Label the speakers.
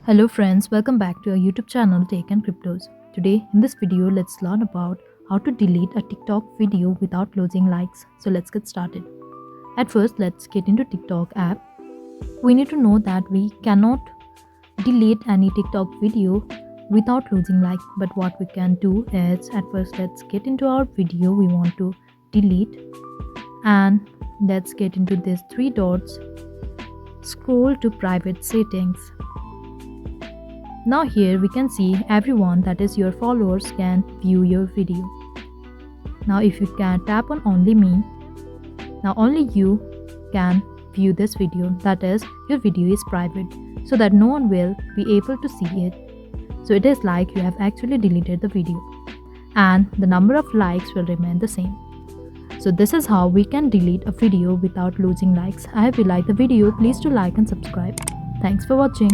Speaker 1: Hello friends, welcome back to our YouTube channel Tech and Cryptos. Today in this video let's learn about how to delete a TikTok video without losing likes. So let's get started. At first let's get into TikTok app. We need to know that we cannot delete any TikTok video without losing likes, but what we can do is at first let's get into our video we want to delete, and let's get into these three dots. Scroll to private settings. Now here we can see everyone, that is your followers, can view your video. Now if you can tap on only me, now only you can view this video, that is your video is private so that no one will be able to see it. So it is like you have actually deleted the video and the number of likes will remain the same. So this is how we can delete a video without losing likes. I hope you like the video. Please do like and subscribe. Thanks for watching.